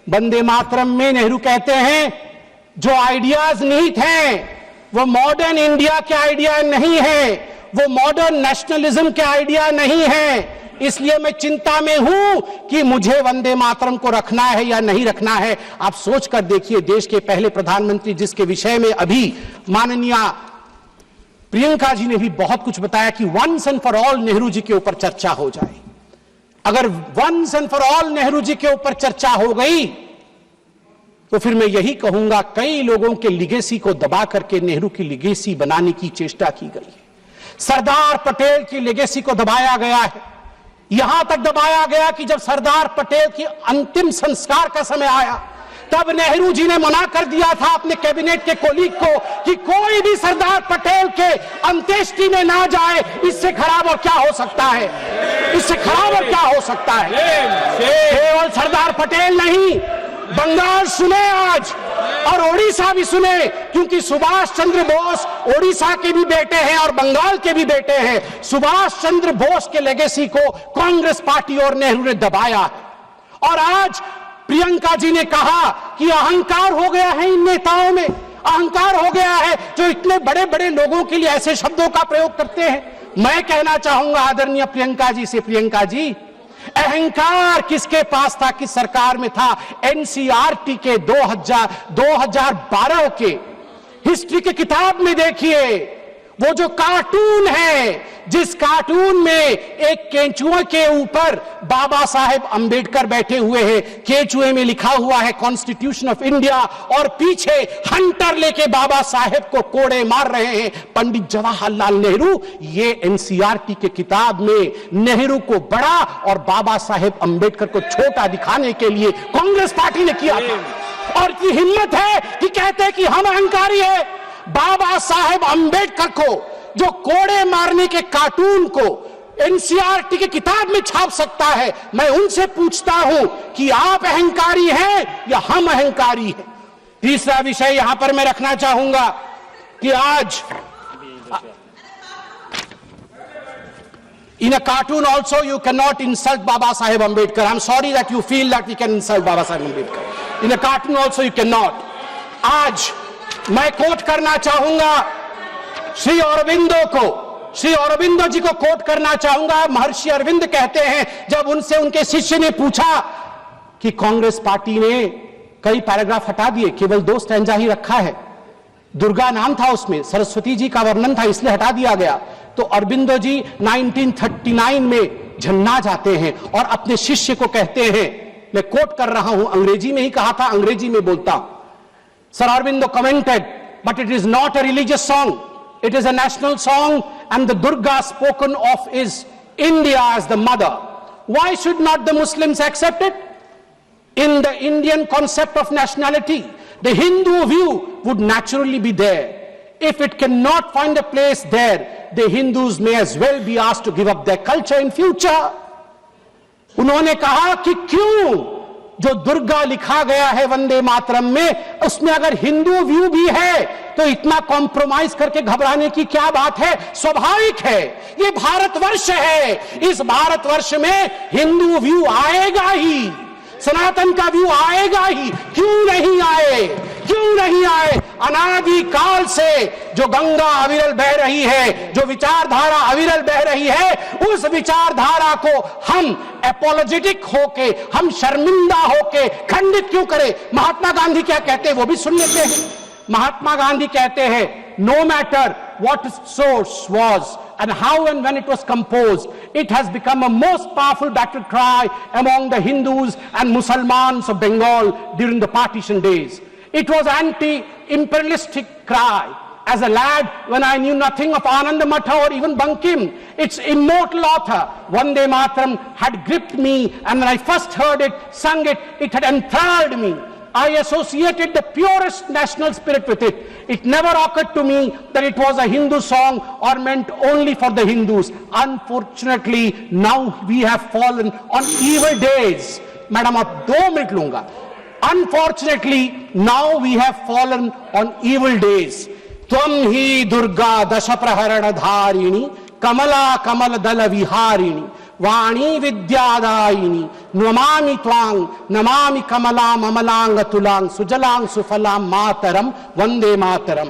वंदे मातरम में नेहरू कहते हैं जो आइडियाज निहित हैं वो मॉडर्न इंडिया के आइडिया नहीं है, वो मॉडर्न नेशनलिज्म के आइडिया नहीं है। इसलिए मैं चिंता में हूं कि मुझे वंदे मातरम को रखना है या नहीं रखना है। आप सोच कर देखिए, देश के पहले प्रधानमंत्री जिसके विषय में अभी माननीय प्रियंका जी ने भी बहुत कुछ बताया कि once and for all Nehru ji के ऊपर चर्चा हो जाए। अगर once and for all Nehru ji के ऊपर चर्चा हो गई तो फिर मैं यही कहूंगा, कई लोगों के लिगेसी को दबा करके नेहरू की लिगेसी बनाने की चेष्टा की गई है। सरदार पटेल की लिगेसी को दबाया गया है, यहां तक दबाया गया कि जब सरदार पटेल की अंतिम संस्कार का समय आया तब नेहरू जी ने मना कर दिया था अपने कैबिनेट के कोलीग को कि कोई भी सरदार पटेल के अंत्येष्टि में ना जाए। इससे खराब और क्या हो सकता है, इससे खराब और क्या हो सकता है। केवल सरदार पटेल नहीं, बंगाल सुने आज और ओडिशा भी सुने, क्योंकि सुभाष चंद्र बोस ओडिशा के भी बेटे हैं और बंगाल के भी बेटे हैं। सुभाष चंद्र बोस के लेगेसी को कांग्रेस पार्टी और नेहरू ने दबाया। और आज प्रियंका जी ने कहा कि अहंकार हो गया है इन नेताओं में, अहंकार हो गया है जो इतने बड़े बड़े लोगों के लिए ऐसे शब्दों का प्रयोग करते हैं। मैं कहना चाहूंगा आदरणीय प्रियंका जी से, प्रियंका जी, अहंकार किसके पास था, किस सरकार में था? एनसीईआरटी के 2012 के हिस्ट्री के किताब में देखिए, वो जो कार्टून है, जिस कार्टून में एक केंचुए के ऊपर बाबा साहेब अंबेडकर बैठे हुए हैं, केंचुए में लिखा हुआ है कॉन्स्टिट्यूशन ऑफ इंडिया और पीछे हंटर लेके बाबा साहेब को कोड़े मार रहे हैं पंडित जवाहरलाल नेहरू। ये एनसीईआरटी के किताब में नेहरू को बड़ा और बाबा साहेब अंबेडकर को छोटा दिखाने के लिए कांग्रेस पार्टी ने किया था। और की हिम्मत है कि कहते हैं कि हम अहंकारी है। बाबा साहेब अंबेडकर को जो कोड़े मारने के कार्टून को एनसीईआरटी की किताब में छाप सकता है, मैं उनसे पूछता हूं कि आप अहंकारी हैं या हम अहंकारी हैं। तीसरा विषय यहां पर मैं रखना चाहूंगा कि आज in a cartoon also you cannot insult Baba Saheb Ambedkar. I'm sorry that you feel that we can insult Baba Saheb Ambedkar. In a cartoon also you cannot. आज मैं कोट करना चाहूंगा श्री अरविंदो को, श्री अरविंदो जी को कोट करना चाहूंगा। महर्षि अरविंद कहते हैं, जब उनसे उनके शिष्य ने पूछा कि कांग्रेस पार्टी ने कई पैराग्राफ हटा दिए, केवल 2 स्टैंजा ही रखा है, दुर्गा नाम था उसमें, सरस्वती जी का वर्णन था, इसलिए हटा दिया गया। तो अरविंदो जी 1939 में झन्ना जाते हैं और अपने शिष्य को कहते हैं, मैं कोट कर रहा हूं, अंग्रेजी में ही कहा था, अंग्रेजी में बोलता। Sir Aurobindo commented, but it is not a religious song. It is a national song, and the Durga spoken of is India as the mother. Why should not the Muslims accept it? In the Indian concept of nationality, the Hindu view would naturally be there. If it cannot find a place there, the Hindus may as well be asked to give up their culture in future. उन्होंने कहा कि क्यों जो दुर्गा लिखा गया है वंदे मातरम में, उसमें अगर हिंदू व्यू भी है तो इतना कॉम्प्रोमाइज करके घबराने की क्या बात है? स्वाभाविक है, ये भारतवर्ष है, इस भारतवर्ष में हिंदू व्यू आएगा ही, सनातन का व्यू आएगा ही। क्यों नहीं आए, क्यों नहीं आए? अनादि काल से जो गंगा अविरल बह रही है, जो विचारधारा अविरल बह रही है, उस विचारधारा को हम एपोलॉजेटिक होके, हम शर्मिंदा होके खंडित क्यों करें? महात्मा गांधी क्या कहते हैं वो भी सुन लेते हैं। महात्मा गांधी कहते हैं, no matter what its source was and how and when it was composed, it has become a most powerful battle cry among the Hindus and Muslims of Bengal during the partition days. It was anti-imperialistic cry. As a lad, when I knew nothing of Ananda Matha or even Bankim, its immortal author, Vande Mataram, had gripped me, and when I first heard it, sung it, it had enthralled me. I associated the purest national spirit with it. It never occurred to me that it was a Hindu song or meant only for the Hindus. Unfortunately, now we have fallen on evil days. Madam, आप 2 minute लूंगा। Unfortunately, now we have fallen on evil days. त्वं ही दुर्गा दश प्रहरण धारिणी कमला कमल दल विहारिणी वाणी विद्यादायिनी नमामि त्वां नमामि कमलां अमलां अतुलां सुजलां सुफलां मातरम वंदे मातरम।